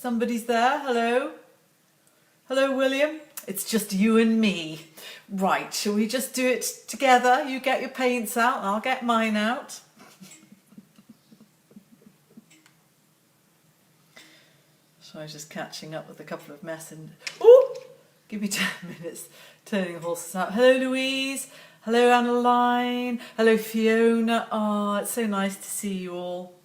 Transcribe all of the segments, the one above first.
Somebody's there. Hello? Hello, William? It's just you and me. Right, shall we just do it together? You get your paints out, I'll get mine out. So I was just catching up with a couple of messengers. Oh, give me 10 minutes turning the horses out. Hello, Louise. Hello, Annaline. Hello, Fiona. Oh, it's so nice to see you all.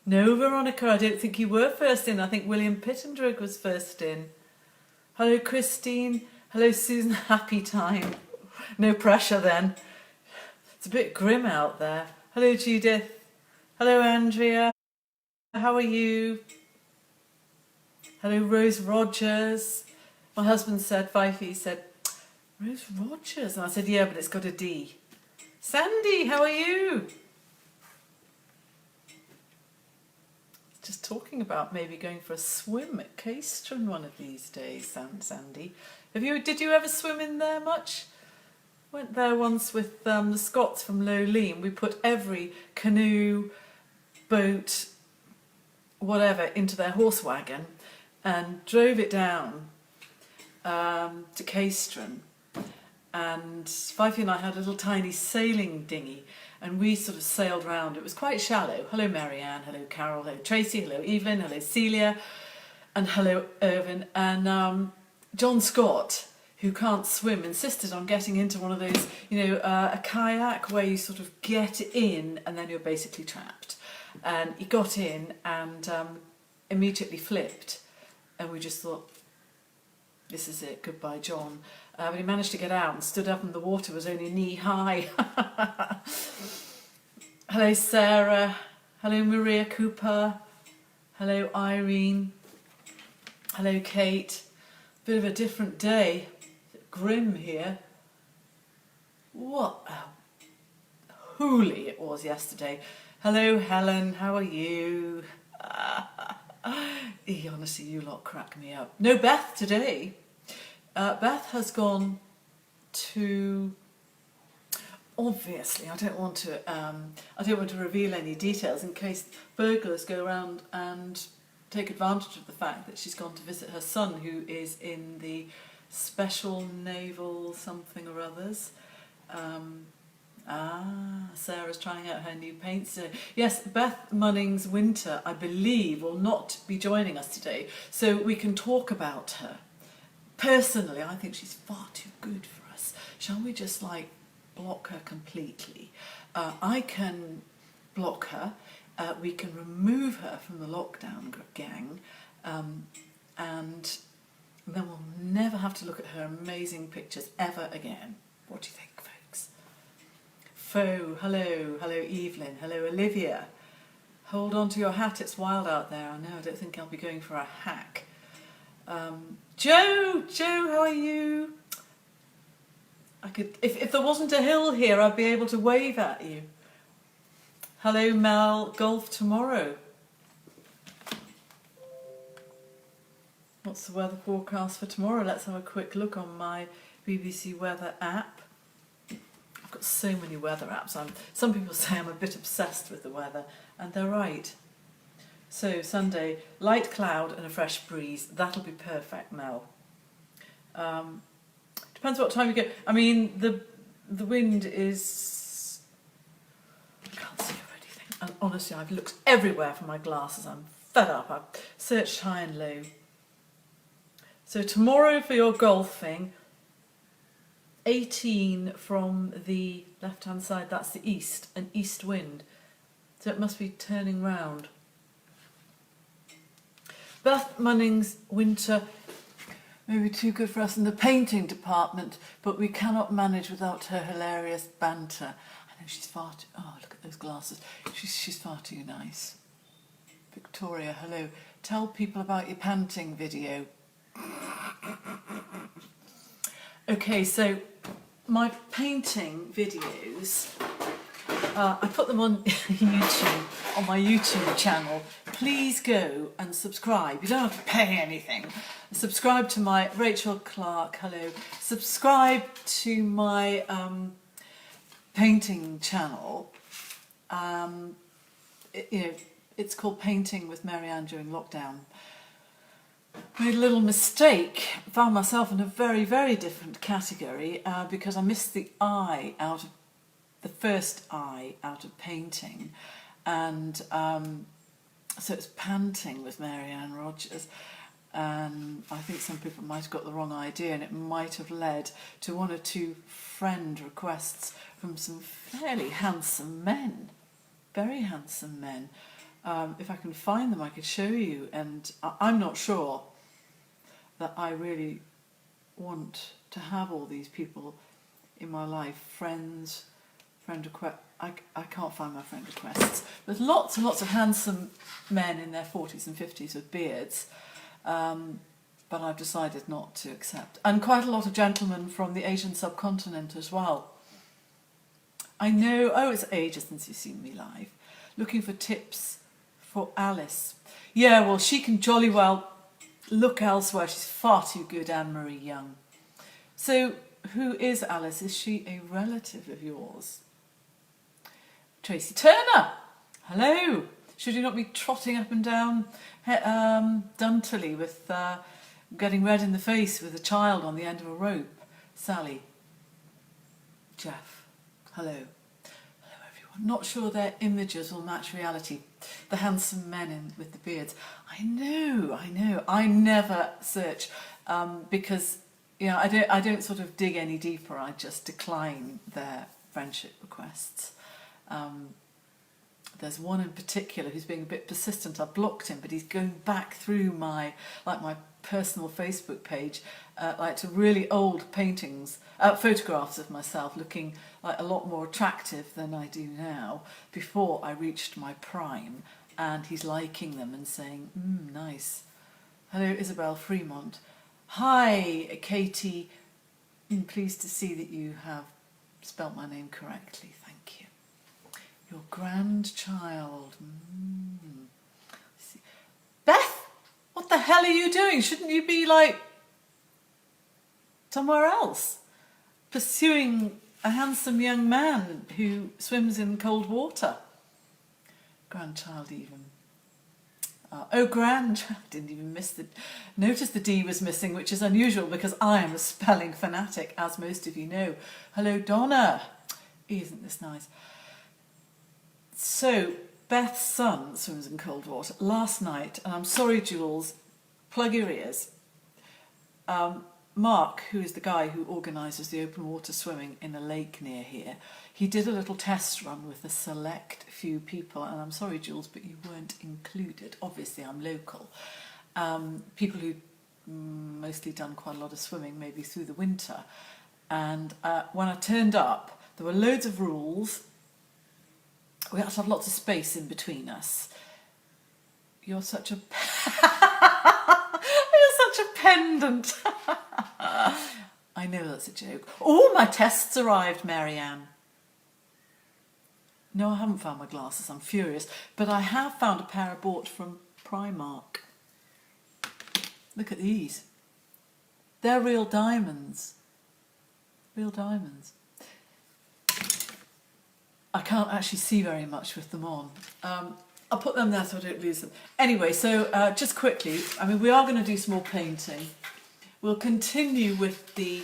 No, Veronica, I don't think you were first in. I think William Pittendrigg was first in. Hello, Christine. Hello, Susan. Happy time. No pressure then. It's a bit grim out there. Hello, Judith. Hello, Andrea. How are you? Hello, Rose Rogers. My husband said, Fifey said, Rose Rogers. And I said, yeah, but it's got a D. Sandy, how are you? Just talking about maybe going for a swim at Caistron one of these days, Sandy. Did you ever swim in there much? Went there once with the Scots from Lowleen. We put every canoe, boat, whatever, into their horse wagon and drove it down to Caistron. And Fifey and I had a little tiny sailing dinghy and we sort of sailed round. It was quite shallow. Hello Marianne, hello Carol, hello Tracy, hello Evelyn, hello Celia, and hello Irvin. And John Scott, who can't swim, insisted on getting into one of those, a kayak where you sort of get in and then you're basically trapped. And he got in and immediately flipped. And we just thought, this is it, goodbye John. But he managed to get out and stood up and the water was only knee high. Hello Sarah, hello Maria Cooper, hello Irene, hello Kate. Bit of a different day, grim here. What a hooly it was yesterday. Hello Helen, how are you? Honestly, you lot crack me up. No Beth today. Beth has gone to. Obviously, I don't want to reveal any details in case burglars go around and take advantage of the fact that she's gone to visit her son, who is in the Special Naval something or others. Sarah's trying out her new paints. Yes, Beth Munnings Winter, I believe, will not be joining us today, so we can talk about her. Personally, I think she's far too good for us. Shall we just block her completely? I can block her. We can remove her from the lockdown gang, and then we'll never have to look at her amazing pictures ever again. What do you think, folks? Fo, hello Evelyn, hello Olivia. Hold on to your hat, it's wild out there. I know, I don't think I'll be going for a hack. Joe, how are you? I could, if there wasn't a hill here, I'd be able to wave at you. Hello Mel, golf tomorrow. What's the weather forecast for tomorrow? Let's have a quick look on my BBC Weather app. I've got so many weather apps. Some people say I'm a bit obsessed with the weather, and they're right. So Sunday, light cloud and a fresh breeze. That'll be perfect, Mel. Depends what time you go. I mean, the wind is. I can't see anything. And honestly, I've looked everywhere for my glasses. I'm fed up. I've searched high and low. So tomorrow for your golfing, 18 from the left-hand side. That's the east, an east wind. So it must be turning round. Beth Munnings Winter, maybe too good for us in the painting department, but we cannot manage without her hilarious banter. I know she's far too, oh look at those glasses, she's far too nice. Victoria, hello. Tell people about your panting video. Okay, so my painting videos, I put them on YouTube, on my YouTube channel. Please go and subscribe. You don't have to pay anything. Subscribe to my Rachel Clark. Hello. Subscribe to my painting channel. It's called Painting with Marianne during lockdown. made a little mistake, found myself in a very, very different category because I missed the first eye out of painting, and so it's panting with Marianne Rogers, and I think some people might have got the wrong idea, and it might have led to one or two friend requests from some fairly handsome men, very handsome men. If I can find them, I could show you, and I'm not sure that I really want to have all these people in my life. Friend request. I can't find my friend requests. There's lots and lots of handsome men in their 40s and 50s with beards, but I've decided not to accept. And quite a lot of gentlemen from the Asian subcontinent as well. I know, it's ages since you've seen me live. Looking for tips for Alice. Yeah, well, she can jolly well look elsewhere. She's far too good, Anne-Marie Young. So, who is Alice? Is she a relative of yours? Tracy Turner, hello. Should you not be trotting up and down Dunterley with getting red in the face with a child on the end of a rope? Sally. Jeff, hello. Hello everyone. Not sure their images will match reality. The handsome men with the beards. I know. I never search because I don't sort of dig any deeper. I just decline their friendship requests. There's one in particular who's being a bit persistent. I blocked him, but he's going back through my personal Facebook page, to really old paintings, photographs of myself looking like a lot more attractive than I do now, before I reached my prime, and he's liking them and saying, nice. Hello, Isabel Fremont. Hi, Katie. Pleased to see that you have spelt my name correctly. Thank you. Your grandchild. Beth, what the hell are you doing? Shouldn't you be somewhere else, pursuing a handsome young man who swims in cold water? Grandchild even. Grandchild. Didn't even notice the D was missing, which is unusual because I am a spelling fanatic, as most of you know. Hello, Donna. Isn't this nice? So, Beth's son swims in cold water. Last night, and I'm sorry, Jules, plug your ears. Mark, who is the guy who organises the open water swimming in a lake near here, he did a little test run with a select few people, and I'm sorry, Jules, but you weren't included. Obviously, I'm local. People who'd mostly done quite a lot of swimming, maybe through the winter. And when I turned up, there were loads of rules. We had to have lots of space in between us. You're such a pendant. I know that's a joke. Oh, my tests arrived, Marianne. No, I haven't found my glasses. I'm furious. But I have found a pair I bought from Primark. Look at these. They're real diamonds. Real diamonds. I can't actually see very much with them on. I'll put them there so I don't lose them. Anyway, so just quickly, we are going to do some more painting. We'll continue with the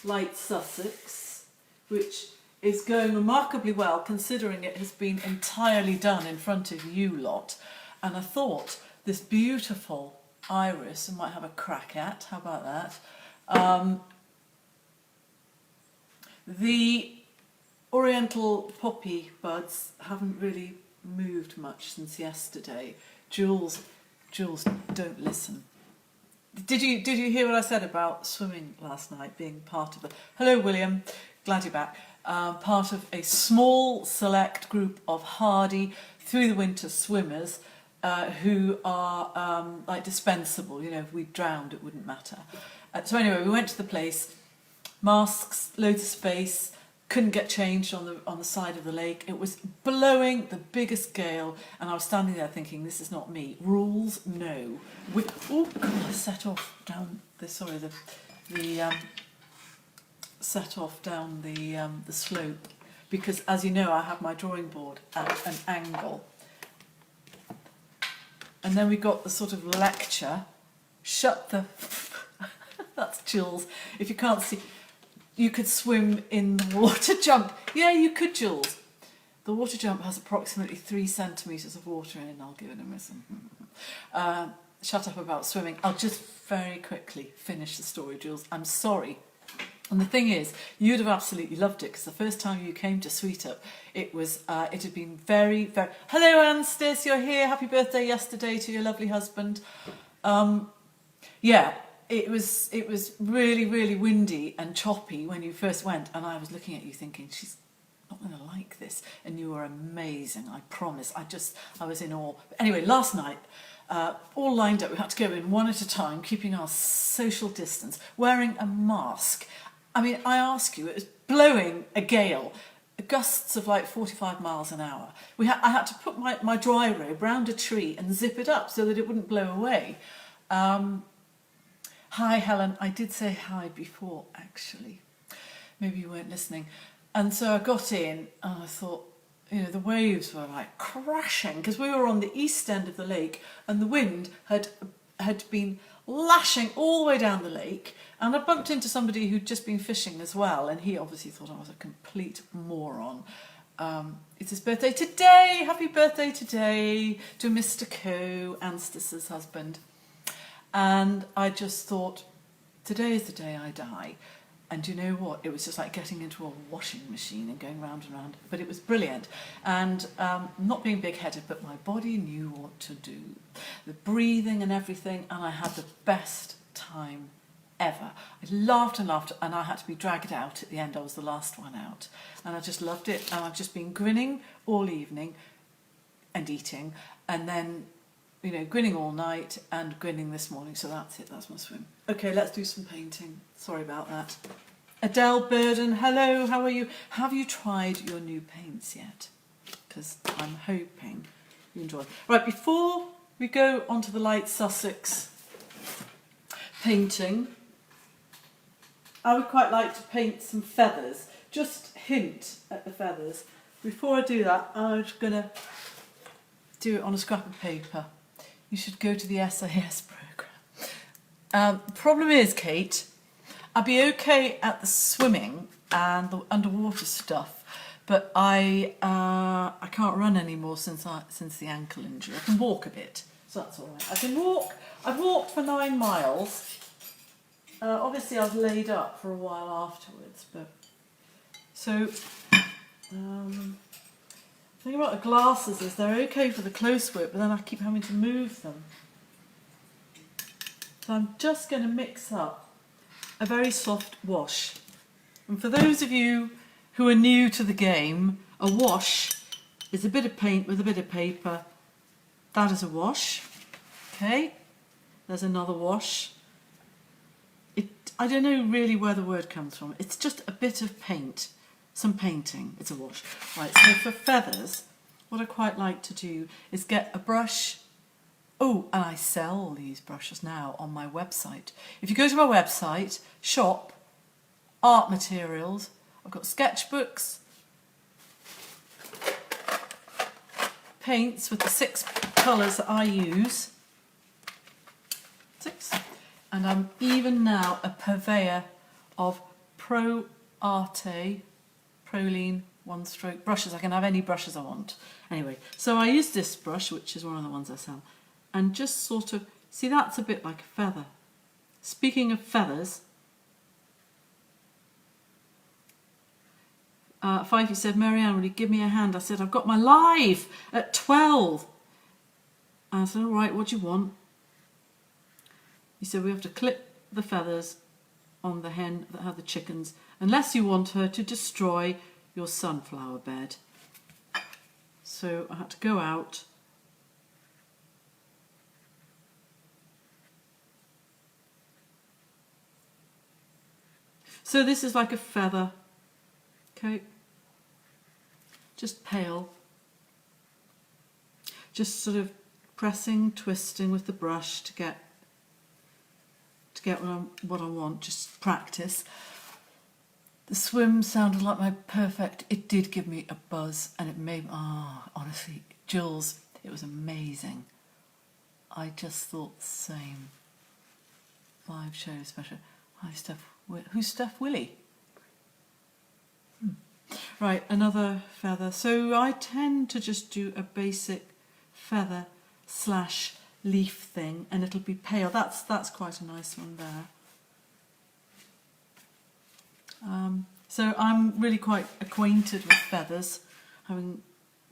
light Sussex, which is going remarkably well considering it has been entirely done in front of you lot. And I thought this beautiful iris I might have a crack at. How about that? The Oriental poppy buds haven't really moved much since yesterday. Jules, don't listen. Did you hear what I said about swimming last night being part of Hello, William. Glad you're back. Part of a small select group of hardy through the winter swimmers who are dispensable. If we drowned, it wouldn't matter. So anyway, we went to the place. Masks, loads of space. Couldn't get changed on the side of the lake. It was blowing the biggest gale, and I was standing there thinking, this is not me. Rules, no. I set off down the set off down the slope because, as you know, I have my drawing board at an angle. And then we got the sort of lecture shut the... That's Jules. If you can't see, you could swim in the water jump. Yeah, you could, Jules. The water jump has approximately 3 centimetres of water in. I'll give it a miss. Shut up about swimming. I'll just very quickly finish the story, Jules. I'm sorry. And the thing is, you'd have absolutely loved it, because the first time you came to Sweetup, it had been very, very... Hello, Anstis, you're here. Happy birthday yesterday to your lovely husband. Yeah, it was really, really windy and choppy when you first went, and I was looking at you thinking, she's not going to like this. And you were amazing, I promise. I was in awe. But anyway, last night, all lined up, we had to go in one at a time, keeping our social distance, wearing a mask. I mean, I ask you, it was blowing a gale, gusts of like 45 miles an hour. I had to put my dry robe round a tree and zip it up so that it wouldn't blow away. Hi, Helen. I did say hi before, actually. Maybe you weren't listening. And so I got in and I thought, the waves were like crashing, because we were on the east end of the lake and the wind had been lashing all the way down the lake. And I bumped into somebody who'd just been fishing as well, and he obviously thought I was a complete moron. It's his birthday today. Happy birthday today to Mr. Co, Anstis's husband. And I just thought, today is the day I die. And you know what? It was just like getting into a washing machine and going round and round. But it was brilliant. And not being big-headed, but my body knew what to do. The breathing and everything, and I had the best time ever. I laughed and laughed, and I had to be dragged out at the end. I was the last one out. And I just loved it. And I've just been grinning all evening and eating. And then, grinning all night and grinning this morning. So that's it. That's my swim. Okay, let's do some painting. Sorry about that. Adele Burden, hello, how are you? Have you tried your new paints yet? Because I'm hoping you enjoy. Right, before we go on to the light Sussex painting, I would quite like to paint some feathers. Just hint at the feathers. Before I do that, I'm just going to do it on a scrap of paper. You should go to the SAS programme. The problem is, Kate, I'd be okay at the swimming and the underwater stuff, but I can't run anymore since the ankle injury. I can walk a bit, so that's all right. I can walk. I've walked for 9 miles. Obviously, I was laid up for a while afterwards, but so. The thing about the glasses is they're okay for the close work, but then I keep having to move them. So I'm just going to mix up a very soft wash. And for those of you who are new to the game, a wash is a bit of paint with a bit of paper. That is a wash. Okay, there's another wash. I don't know really where the word comes from. It's just a bit of paint. Some painting, it's a wash. Right, so for feathers, what I quite like to do is get a brush. Oh, and I sell these brushes now on my website. If you go to my website, shop, art materials, I've got sketchbooks, paints with the 6 colours that I use. 6. And I'm even now a purveyor of Pro Arte Proline 1-stroke brushes. I can have any brushes I want. Anyway, so I use this brush, which is one of the ones I sell, and just sort of, see, that's a bit like a feather. Speaking of feathers, Fifey said, Marianne, will you give me a hand? I said, I've got my live at 12. And I said, all right, what do you want? He said, we have to clip the feathers on the hen that had the chickens, unless you want her to destroy your sunflower bed. So I had to go out. So this is like a feather, okay? Just pale. Just sort of pressing, twisting with the brush to get what I want, just practice. The swim sounded like my perfect, it did give me a buzz, and it made, honestly, Jules, it was amazing. I just thought the same. 5 cherry special. Hi, Steph. Who's Steph Willie? Right, another feather. So I tend to just do a basic feather / leaf thing, and it'll be pale. That's quite a nice one there. So I'm really quite acquainted with feathers, having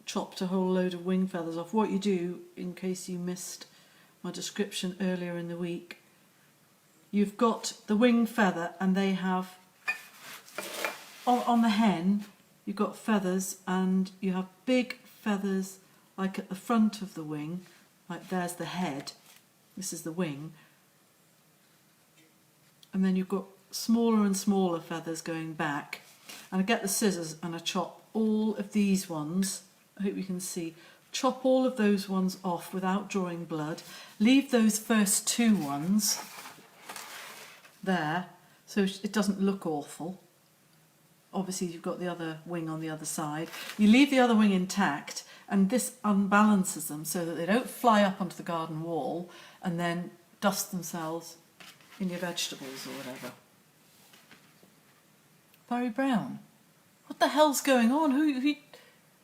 chopped a whole load of wing feathers off. What you do, in case you missed my description earlier in the week, you've got the wing feather, and they have, on the hen, you've got feathers, and you have big feathers like at the front of the wing, like there's the head, this is the wing, and then you've got smaller and smaller feathers going back. And I get the scissors and I chop all of these ones, I hope you can see, chop all of those ones off without drawing blood, leave those first 2 ones there so it doesn't look awful. Obviously you've got the other wing on the other side. You leave the other wing intact, and this unbalances them so that they don't fly up onto the garden wall and then dust themselves in your vegetables or whatever. Barry Brown, what the hell's going on? Who?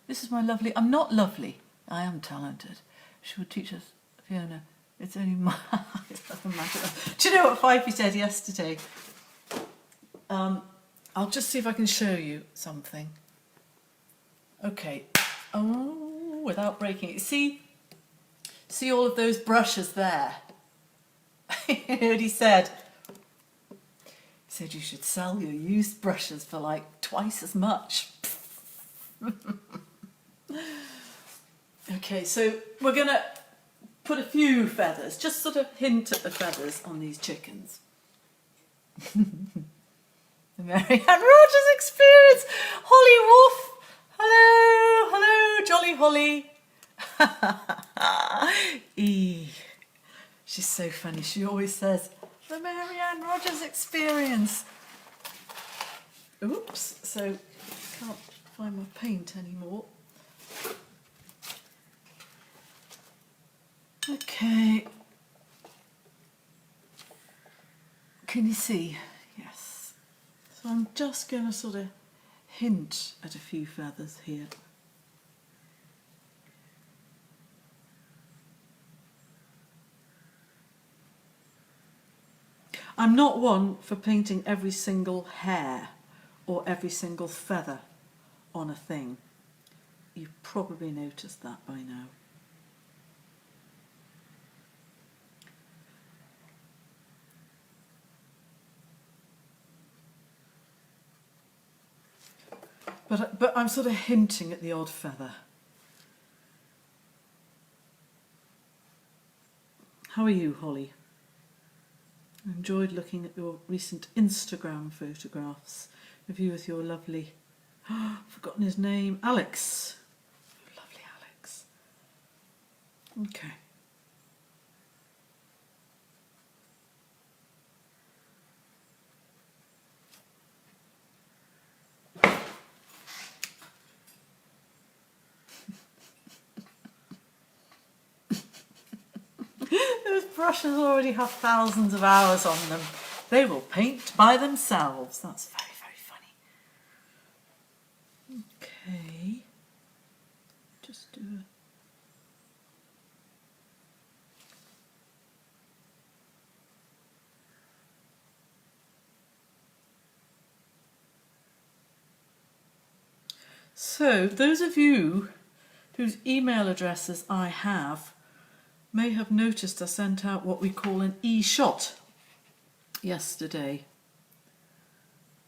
This is my lovely. I'm not lovely. I am talented. She would teach us, Fiona. It's only my. It doesn't matter. Do you know what Fifey said yesterday? I'll just see if I can show you something. Okay. Oh, without breaking it. See all of those brushes there? You know what he said? He said you should sell your used brushes for like twice as much. Okay, so we're going to put a few feathers, just sort of hint at the feathers on these chickens. The Mary Ann Rogers experience. Holly Wolf. Hello, Jolly Holly. She's so funny. She always says, the Mary Ann Rogers experience. Oops, so can't find my paint anymore. Okay. Can you see? Yes. So I'm just going to sort of hint at a few feathers here. I'm not one for painting every single hair or every single feather on a thing. You've probably noticed that by now. But I'm sort of hinting at the odd feather. How are you, Holly? I enjoyed looking at your recent Instagram photographs of you with your lovely, I've forgotten his name, Alex. Lovely Alex. Okay. Those brushes already have thousands of hours on them. They will paint by themselves. That's very, very funny. Okay. Just do a... So, those of you whose email addresses I have may have noticed I sent out what we call an e-shot yesterday,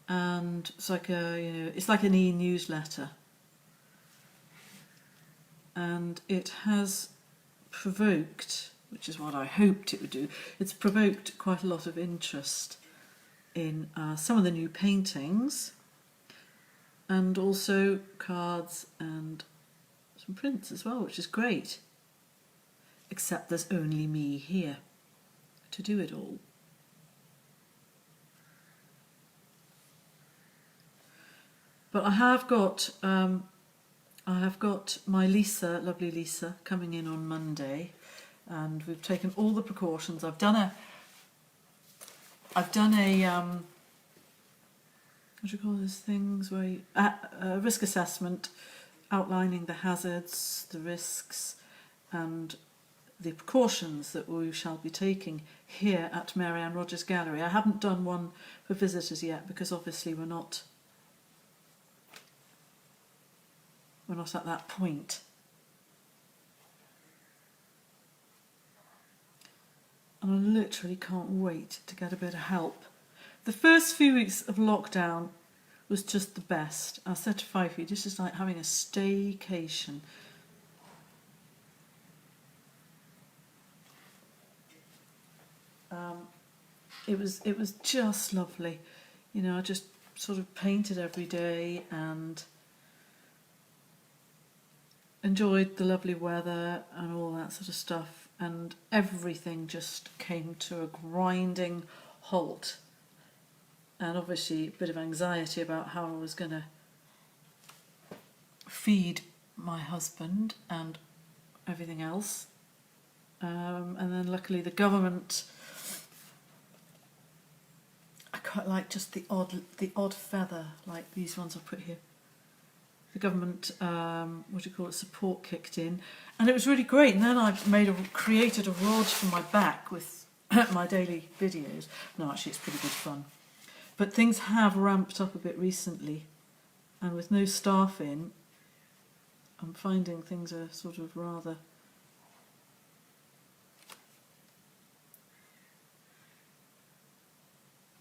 and it's like it's like an e-newsletter, and it has provoked, which is what I hoped it would do, it's provoked quite a lot of interest in some of the new paintings, and also cards and some prints as well, which is great. Except there's only me here to do it all. But I have got my Lisa, lovely Lisa, coming in on Monday, and we've taken all the precautions. I've done I've done a what do you call those things where you, a risk assessment outlining the hazards, the risks, and the precautions that we shall be taking here at Mary Ann Rogers Gallery. I haven't done one for visitors yet because obviously we're not at that point. And I literally can't wait to get a bit of help. The first few weeks of lockdown was just the best. I said to Fifey, this is like having a staycation. It was just lovely. You know, I just sort of painted every day and enjoyed the lovely weather and all that sort of stuff, and everything just came to a grinding halt. And obviously a bit of anxiety about how I was going to feed my husband and everything else. And then luckily the government, I quite like just the odd feather like these ones I've put here. The government, support kicked in, and it was really great. And then I created a rod for my back with my daily videos. No, actually it's pretty good fun. But things have ramped up a bit recently, and with no staff in, I'm finding things are sort of rather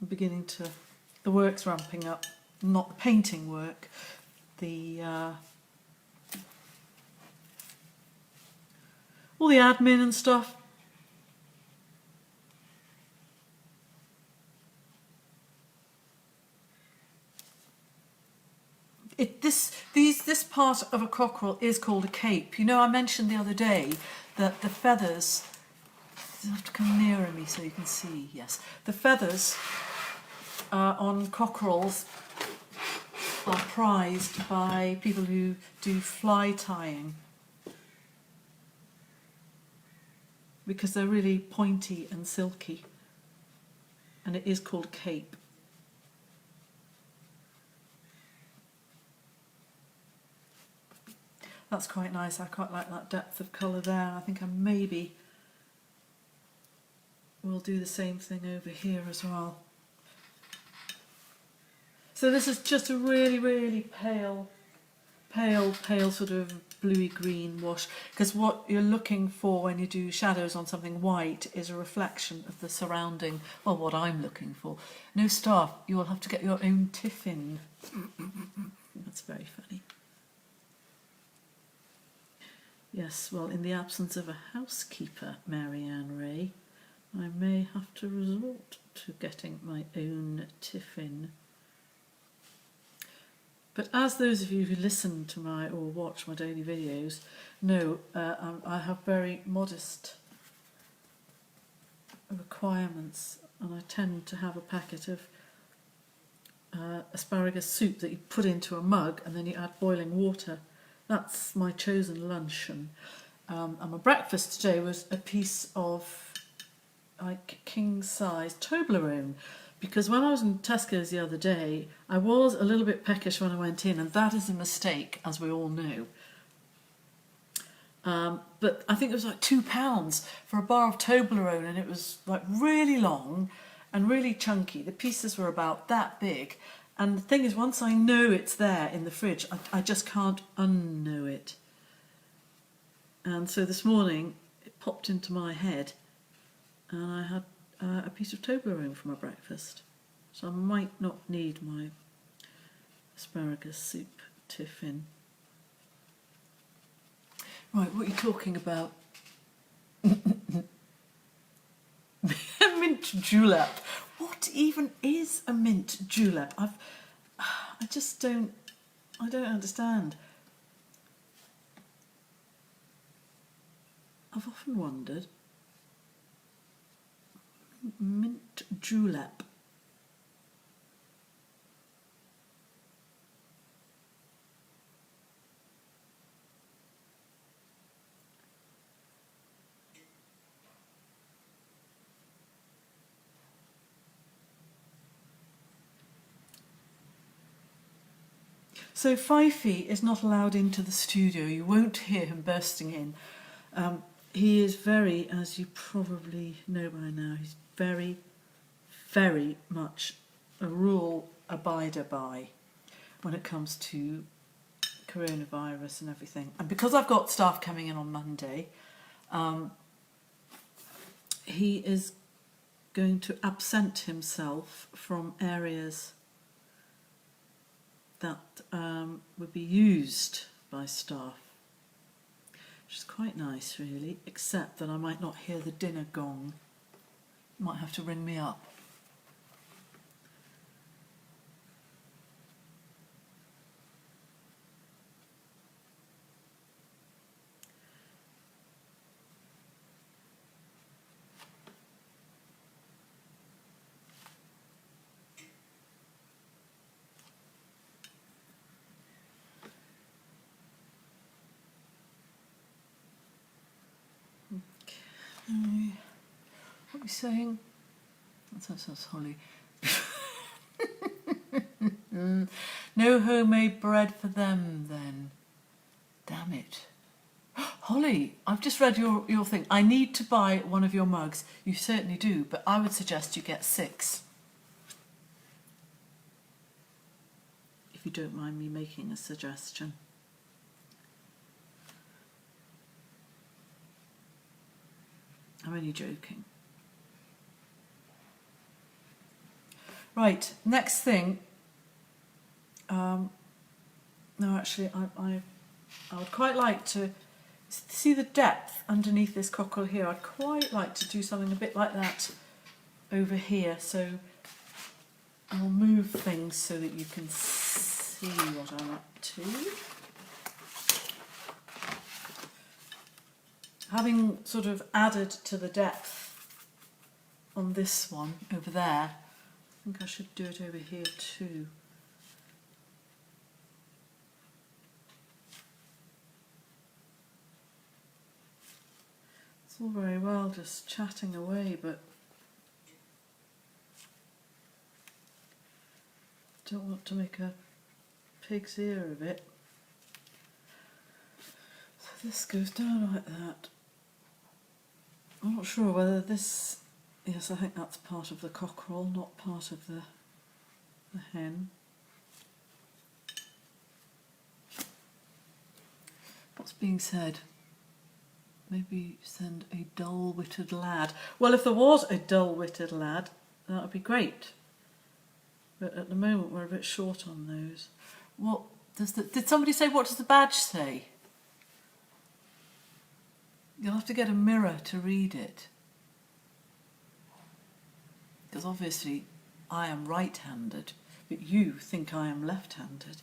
the work's ramping up, not the painting work, all the admin and stuff. This part of a cockerel is called a cape. You know, I mentioned the other day that the feathers, you have to come nearer me so you can see, yes. The feathers on cockerels are prized by people who do fly tying because they're really pointy and silky, and it is called a cape. That's quite nice. I quite like that depth of colour there. I think I maybe will do the same thing over here as well. So this is just a really, really pale sort of bluey green wash, because what you're looking for when you do shadows on something white is a reflection of the surrounding, well, what I'm looking for. No staff, you will have to get your own tiffin. That's very funny. Yes, well, in the absence of a housekeeper, Mary Ann Ray, I may have to resort to getting my own tiffin. But as those of you who listen to or watch my daily videos know, I have very modest requirements, and I tend to have a packet of asparagus soup that you put into a mug and then you add boiling water. That's my chosen luncheon. And my breakfast today was a piece of like king-size Toblerone, because when I was in Tesco's the other day, I was a little bit peckish when I went in, and that is a mistake, as we all know. But I think it was like £2 for a bar of Toblerone, and it was like really long and really chunky. The pieces were about that big. And the thing is, once I know it's there in the fridge, I just can't unknow it. And so this morning, it popped into my head, and I had a piece of Toblerone for my breakfast. So I might not need my asparagus soup tiffin. Right, what are you talking about? Mint julep. What even is a mint julep? I don't understand. I've often wondered. Mint julep. So Fifey is not allowed into the studio. You won't hear him bursting in. He is very, as you probably know by now, he's very, very much a rule abider by when it comes to coronavirus and everything. And because I've got staff coming in on Monday, he is going to absent himself from areas that would be used by staff, which is quite nice really, except that I might not hear the dinner gong. You might have to ring me up. What are we saying? That's Holly. No homemade bread for them then. Damn it. Holly, I've just read your thing. I need to buy one of your mugs. You certainly do, but I would suggest you get 6. If you don't mind me making a suggestion. I'm only joking. Right, next thing. No, actually, I would quite like to see the depth underneath this cockerel here. I'd quite like to do something a bit like that over here. So I'll move things so that you can see what I'm up to. Having sort of added to the depth on this one over there, I think I should do it over here too. It's all very well just chatting away, but I don't want to make a pig's ear of it. So this goes down like that. I'm not sure whether this... Yes, I think that's part of the cockerel, not part of the hen. What's being said? Maybe send a dull-witted lad. Well, if there was a dull-witted lad, that would be great. But at the moment, we're a bit short on those. What does the... Did somebody say, what does the badge say? You'll have to get a mirror to read it. Because obviously I am right-handed, but you think I am left-handed.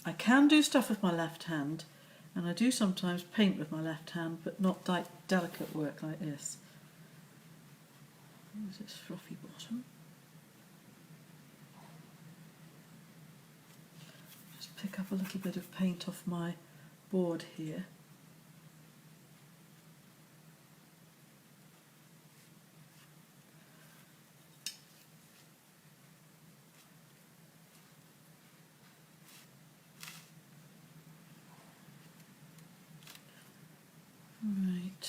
I can do stuff with my left hand, and I do sometimes paint with my left hand, but not delicate work like this. Where's its fluffy bottom? Just pick up a little bit of paint off my board here. Right.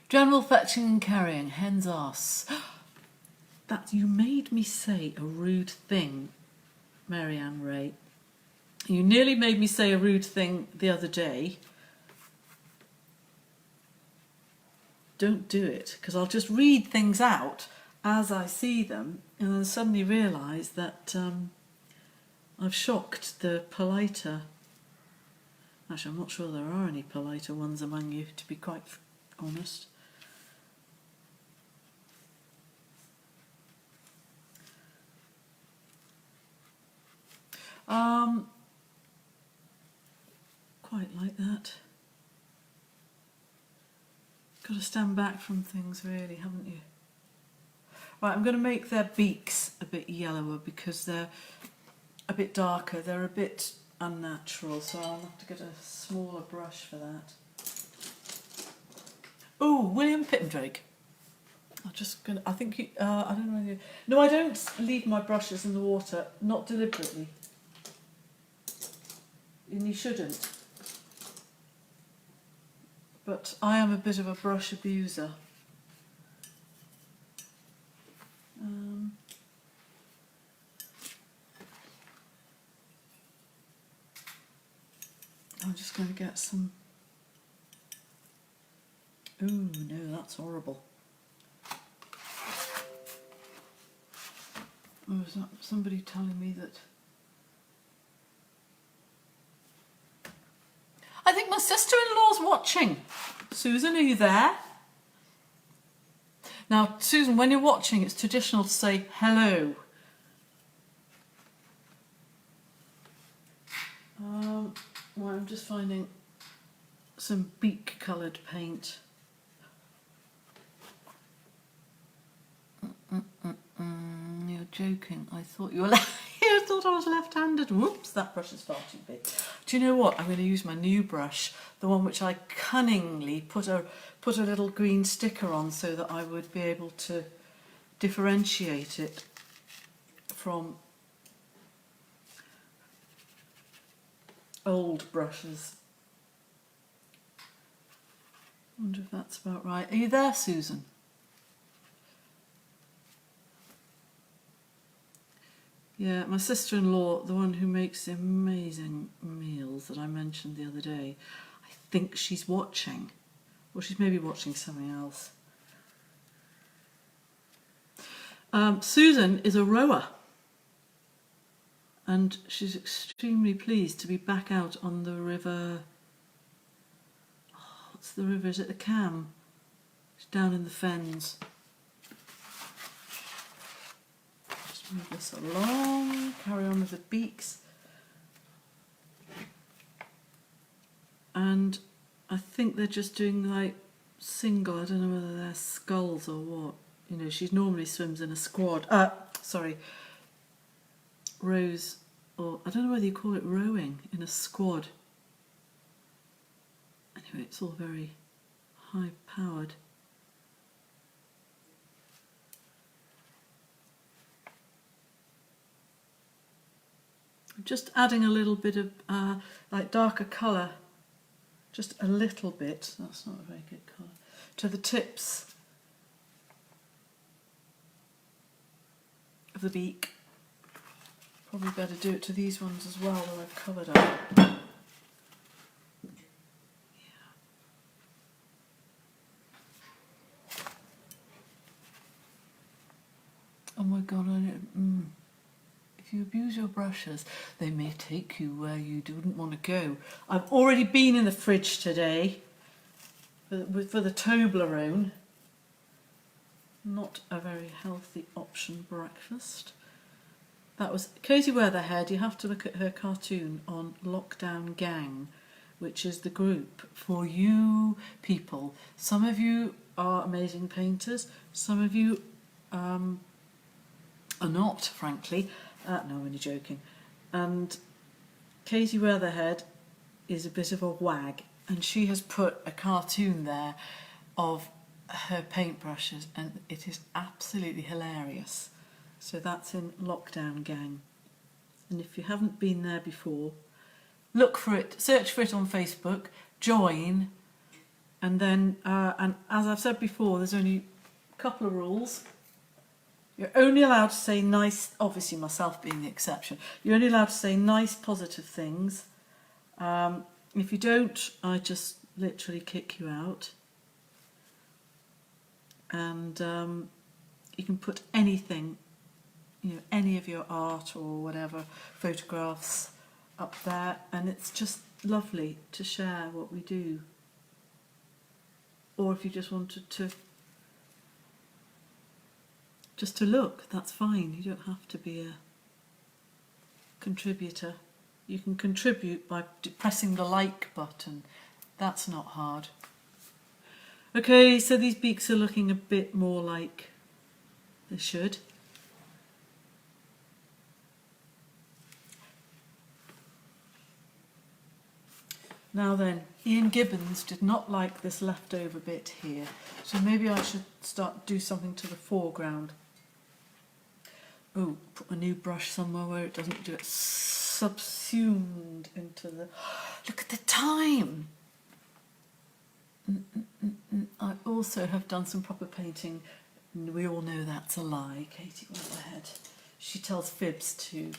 General fetching and carrying, hen's arse. That you made me say a rude thing, Marianne Ray. You nearly made me say a rude thing the other day. Don't do it, because I'll just read things out as I see them and then suddenly realise that I've shocked the politer. Actually, I'm not sure there are any politer ones among you, to be quite honest. Quite like that. Got to stand back from things really, haven't you? Right, I'm going to make their beaks a bit yellower because they're a bit darker. They're a bit unnatural, so I'll have to get a smaller brush for that. Oh, William Pittendrake. I think you, I don't know. No, I don't leave my brushes in the water, not deliberately. And you shouldn't. But I am a bit of a brush abuser. I'm just going to get some... Ooh, no, that's horrible. Oh, is that somebody telling me that... I think my sister-in-law's watching. Susan, are you there? Now, Susan, when you're watching, it's traditional to say hello. Well, I'm just finding some beak-coloured paint. You're joking. I thought you were. You thought I was left-handed. Whoops, that brush is far too big. Do you know what? I'm going to use my new brush, the one which I cunningly put a little green sticker on so that I would be able to differentiate it from old brushes. I wonder if that's about right. Are you there, Susan? Yeah, my sister-in-law, the one who makes the amazing meals that I mentioned the other day, I think she's watching. Or she's maybe watching something else. Susan is a rower. And she's extremely pleased to be back out on the river. Oh, what's the river? Is it the Cam? It's down in the Fens. Just move this along, carry on with the beaks. And I think they're just doing like single, I don't know whether they're sculls or what. You know, she normally swims in a squad. Rows, or I don't know whether you call it rowing, in a squad. Anyway, it's all very high powered. I'm just adding a little bit of like darker colour, just a little bit, that's not a very good colour, to the tips of the beak. Probably better do it to these ones as well that I've covered up. Yeah. Oh my God, if you abuse your brushes, they may take you where you wouldn't want to go. I've already been in the fridge today for the Toblerone. Not a very healthy option breakfast. That was Katie Weatherhead. You have to look at her cartoon on Lockdown Gang, which is the group for you people. Some of you are amazing painters. Some of you are not, frankly. No, I'm only joking. And Katie Weatherhead is a bit of a wag, and she has put a cartoon there of her paintbrushes, and it is absolutely hilarious. So that's in Lockdown Gang. And if you haven't been there before, look for it, search for it on Facebook, join, and then, and as I've said before, there's only a couple of rules. You're only allowed to say nice, obviously myself being the exception, you're only allowed to say nice, positive things. If you don't, I just literally kick you out. And you can put anything, you know, any of your art or whatever, photographs up there, and it's just lovely to share what we do. Or if you just wanted to look, that's fine. You don't have to be a contributor. You can contribute by pressing the like button. That's not hard. Okay, so these beaks are looking a bit more like they should. Now then, Ian Gibbons did not like this leftover bit here, so maybe I should do something to the foreground. Oh, put a new brush somewhere where it doesn't get subsumed into the... Look at the time! I also have done some proper painting. We all know that's a lie, Katie Weatherhead. She tells fibs too.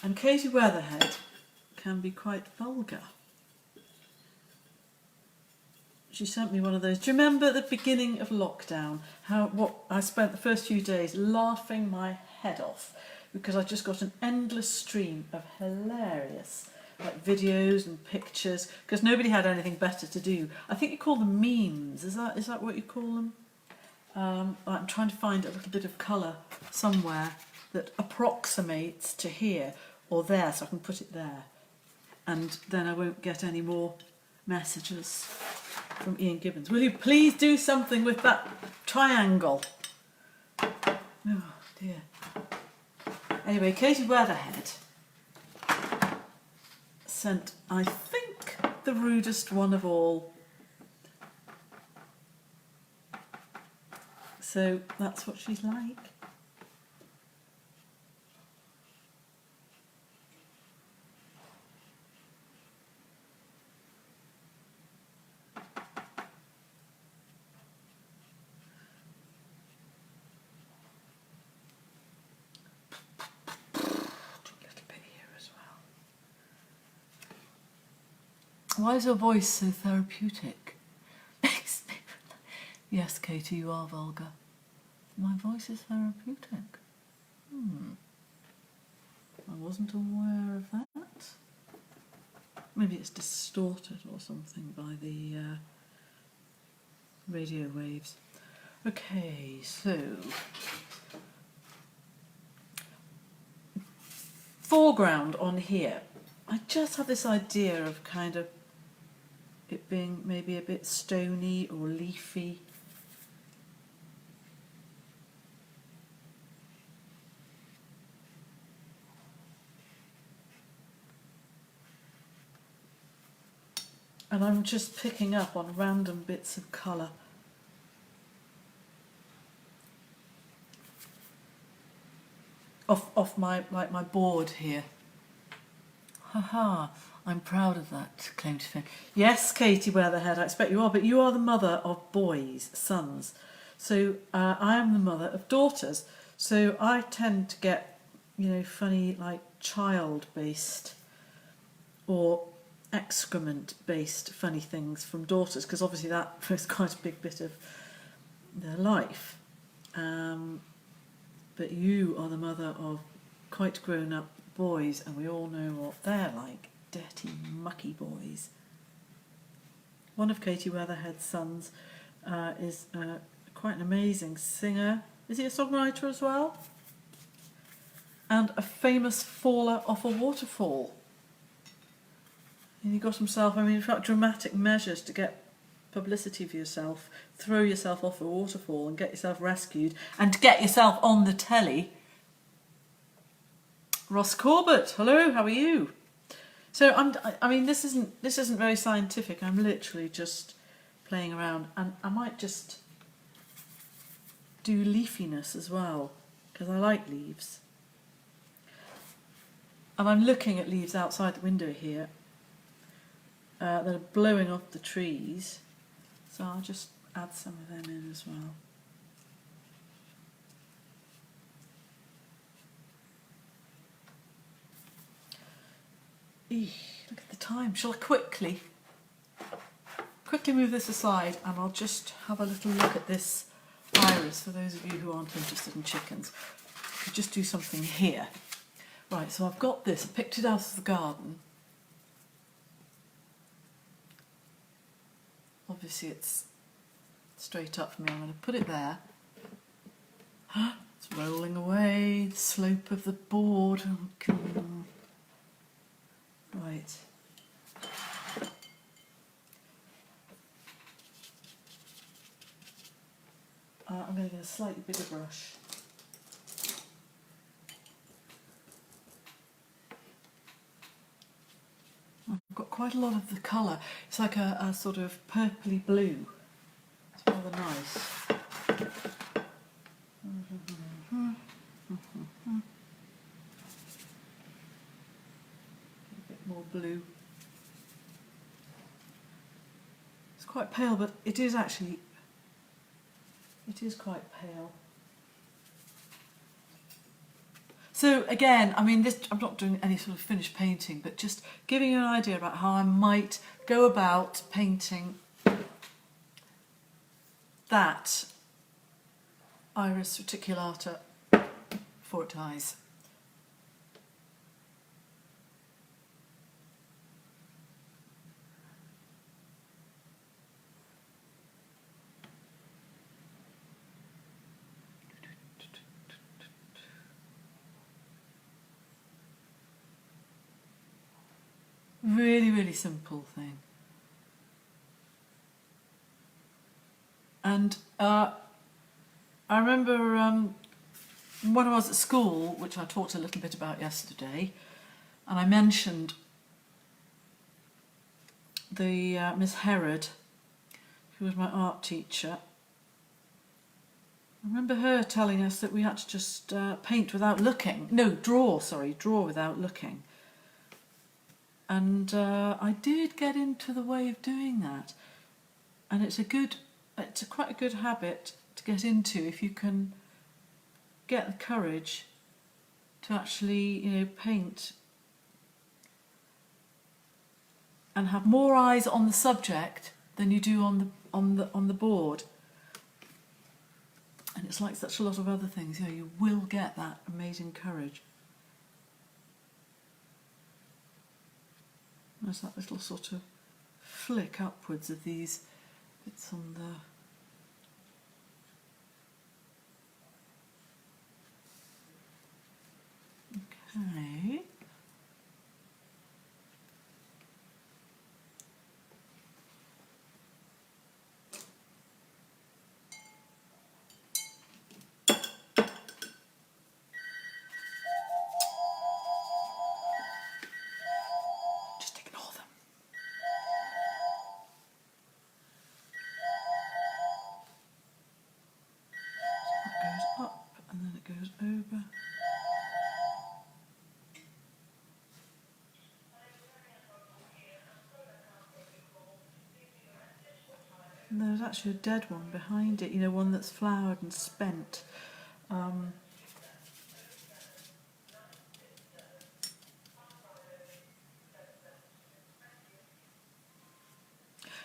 And Katie Weatherhead can be quite vulgar. She sent me one of those. Do you remember at the beginning of lockdown what I spent the first few days laughing my head off because I just got an endless stream of hilarious videos and pictures because nobody had anything better to do. I think you call them memes. Is that what you call them? I'm trying to find a little bit of colour somewhere that approximates to here or there, so I can put it there, and then I won't get any more messages from Ian Gibbons. Will you please do something with that triangle? Oh dear. Anyway, Katie Weatherhead sent, I think, the rudest one of all. So that's what she's like. Why is your voice so therapeutic? Yes, Katie, you are vulgar. My voice is therapeutic. I wasn't aware of that. Maybe it's distorted or something by the radio waves. Okay, so foreground on here. I just have this idea of kind of it being maybe a bit stony or leafy. And I'm just picking up on random bits of colour. Off my board here. Haha, I'm proud of that claim to fame. Yes, Katie Weatherhead, I expect you are, but you are the mother of boys, sons. So I am the mother of daughters. So I tend to get, funny child-based or excrement-based funny things from daughters, because obviously that was quite a big bit of their life. But you are the mother of quite grown-up boys, and we all know what they're like. Dirty, mucky boys. One of Katie Weatherhead's sons is quite an amazing singer. Is he a songwriter as well? And a famous faller off a waterfall. And he got himself, in fact, dramatic measures to get publicity for yourself, throw yourself off a waterfall and get yourself rescued, and to get yourself on the telly. Ross Corbett, hello, how are you? So this isn't very scientific. I'm literally just playing around, and I might just do leafiness as well because I like leaves. And I'm looking at leaves outside the window here that are blowing off the trees, so I'll just add some of them in as well. Look at the time. Shall I quickly move this aside, and I'll just have a little look at this iris for those of you who aren't interested in chickens. I'll just do something here. Right, so I've got this. I picked it out of the garden. Obviously it's straight up for me. I'm going to put it there. It's rolling away, the slope of the board. Right. I'm going to get a slightly bigger brush. I've got quite a lot of the colour. It's like a sort of purpley blue. It's rather nice. A bit more blue. It's quite pale, but it is quite pale. So again, I mean, I'm not doing any sort of finished painting, but just giving you an idea about how I might go about painting that iris reticulata for its eyes. Really, really simple thing. And I remember when I was at school, which I talked a little bit about yesterday, and I mentioned the Miss Herod, who was my art teacher. I remember her telling us that we had to just paint without looking. No, draw without looking. And I did get into the way of doing that. And it's quite a good habit to get into if you can get the courage to actually, paint and have more eyes on the subject than you do on the board. And it's like such a lot of other things, you will get that amazing courage. There's that little sort of flick upwards of these bits on the... Okay. Just ignore them. So it goes up and then it goes over. And there's actually a dead one behind it, one that's flowered and spent.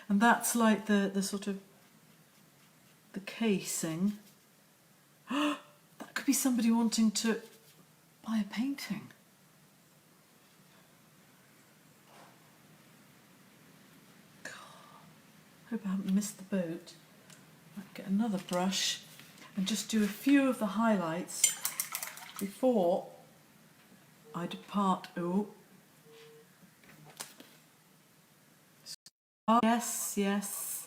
And that's like the sort of the casing. That could be somebody wanting to buy a painting. God, hope I haven't missed the boat. Might get another brush and just do a few of the highlights before I depart. Oh. Yes.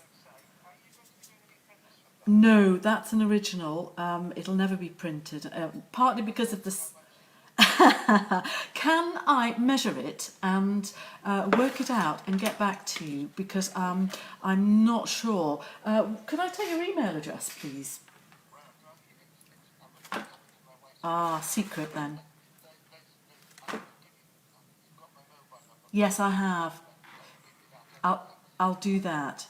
No, that's an original. It'll never be printed, partly because of this. Can I measure it and work it out and get back to you? Because I'm not sure. Could I take your email address, please? Secret then. Yes, I have. I'll do that.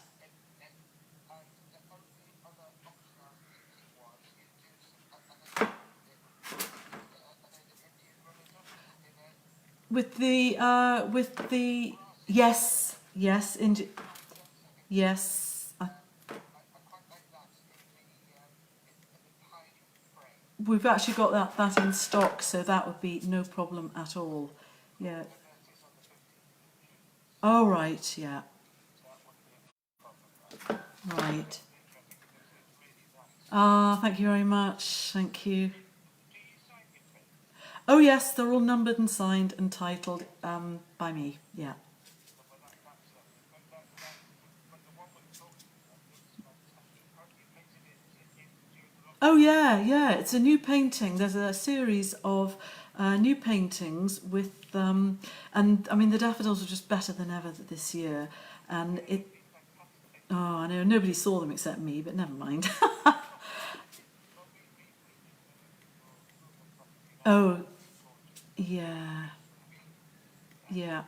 With the yes, yes, yes. We've actually got that in stock, so that would be no problem at all. Yeah. Oh right, yeah. Right. Thank you very much. Thank you. Oh yes, they're all numbered and signed and titled by me. Yeah. Oh yeah. It's a new painting. There's a series of new paintings with, and I mean the daffodils are just better than ever this year, and it. Oh, I know nobody saw them except me, but never mind. Oh, yeah, yeah.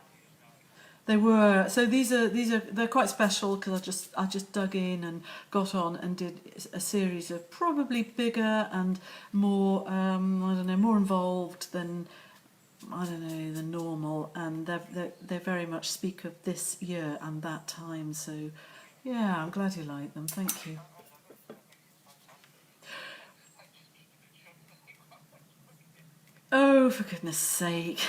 They were. So these are they're quite special because I just dug in and got on and did a series of probably bigger and more I don't know, more involved than I don't know than normal, and they very much speak of this year and that time. So yeah, I'm glad you like them. Thank you. Oh, for goodness sake.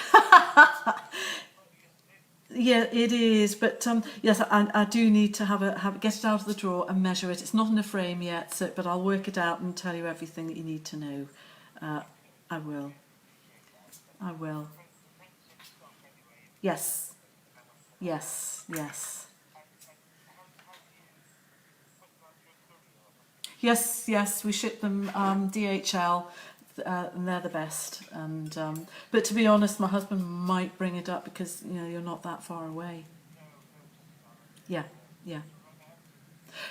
Yeah, it is. But yes, I do need to have get it out of the drawer and measure it. It's not in a frame yet, so but I'll work it out and tell you everything that you need to know. Uh, I will. I will. Yes. Yes. Yes. Yes. Yes. We ship them DHL. And they're the best. And but to be honest, my husband might bring it up because you're not that far away. Yeah. Yeah.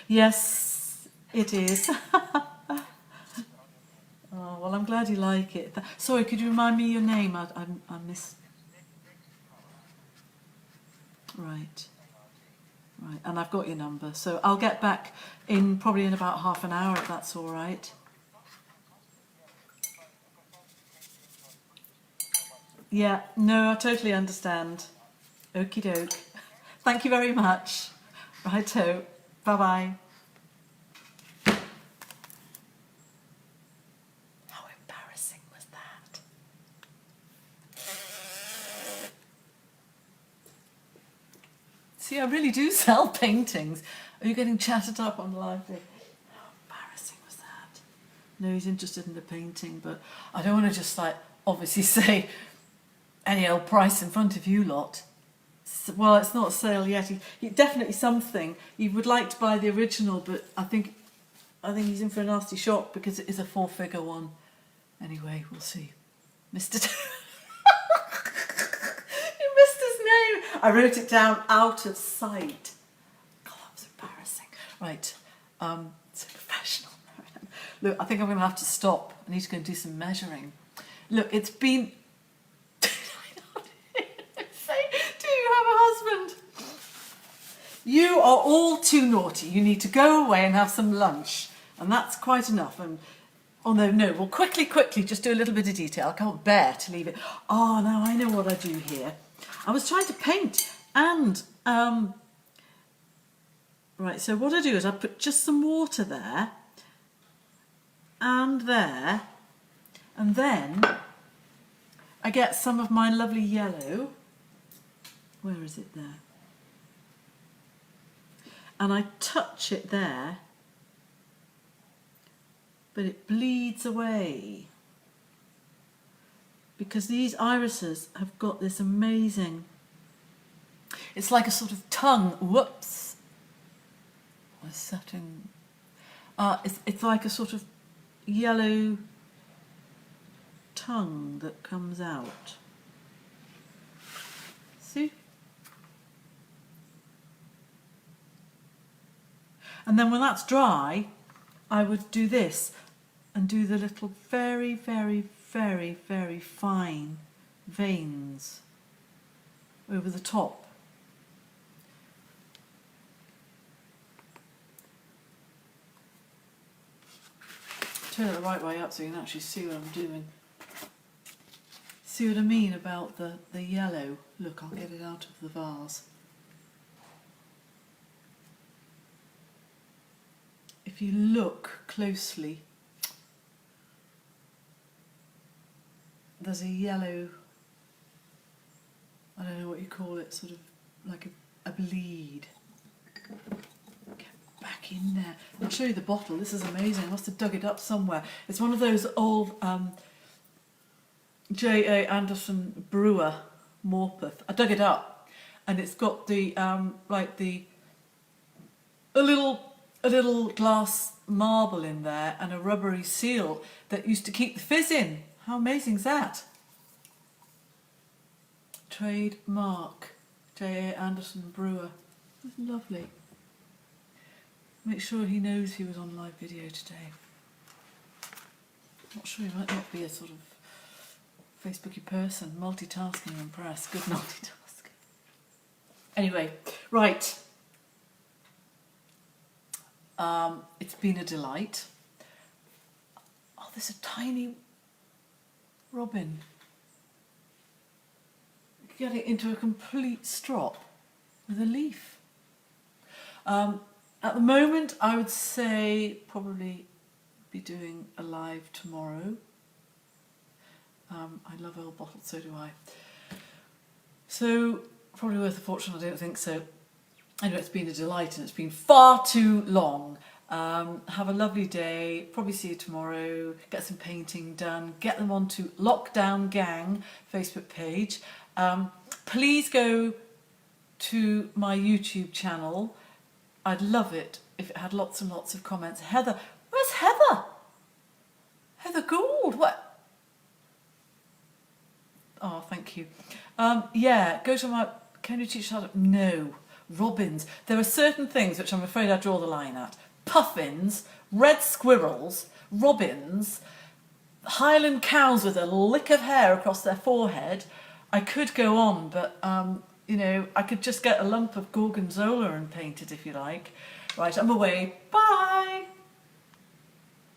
Yes, it is. Oh, well, I'm glad you like it. Sorry, could you remind me your name? I missed. Right, right. And I've got your number. So I'll get back probably in about half an hour if that's all right. Yeah, no, I totally understand. Okie doke. Thank you very much. Righto. Bye bye. How embarrassing was that? See, I really do sell paintings. Are you getting chatted up on live? How embarrassing was that? No, he's interested in the painting, but I don't want to just obviously say any old price in front of you lot. Well, it's not a sale yet. He definitely something. He would like to buy the original, but I think he's in for a nasty shock because it is a 4-figure one. Anyway, we'll see. Mr. You missed his name. I wrote it down out of sight. God, that was embarrassing. Right, so professional. Look, I think I'm going to have to stop. I need to go and do some measuring. Look, it's been. Do you have a husband? You are all too naughty. You need to go away and have some lunch, and that's quite enough. And oh no, we'll quickly, just do a little bit of detail. I can't bear to leave it. Oh, now I know what I do here. I was trying to paint, and right. So what I do is I put just some water there, and there, and then I get some of my lovely yellow. Where is it there? And I touch it there, but it bleeds away because these irises have got this amazing, it's like a sort of tongue. Whoops. We're setting. It's like a sort of yellow tongue that comes out. See? And then when that's dry, I would do this and do the little very, very, very, very fine veins over the top. Turn it the right way up so you can actually see what I'm doing. See what I mean about the yellow? Look, I'll get it out of the vase. If you look closely, there's a yellow, I don't know what you call it, sort of like a bleed. Get back in there. I'll show you the bottle. This is amazing. I must have dug it up somewhere. It's one of those old J.A. Anderson Brewer Morpeth. I dug it up, and it's got the a little glass marble in there and a rubbery seal that used to keep the fizz in. How amazing is that? trademark J.A. Anderson Brewer. It was lovely. Make sure he knows he was on live video today. Not sure, he might not be a sort of Facebooky person. Multitasking, I'm impressed. Good multitasking. Anyway, right. It's been a delight. Oh, there's a tiny robin. Get it into a complete strop with a leaf. At the moment, I would say probably be doing a live tomorrow. I love old bottles, so do I. So, probably worth a fortune, I don't think so. Anyway, it's been a delight and it's been far too long. Have a lovely day, probably see you tomorrow, get some painting done, get them onto Lockdown Gang Facebook page. Please go to my YouTube channel. I'd love it if it had lots and lots of comments. Heather, where's Heather? Heather Gould, what? Oh, thank you. Yeah, go to my, can you teach how to, no, robins. There are certain things which I'm afraid I draw the line at. Puffins, red squirrels, robins, Highland cows with a lick of hair across their forehead. I could go on, but, you know, I could just get a lump of gorgonzola and paint it if you like. Right, I'm away. Bye!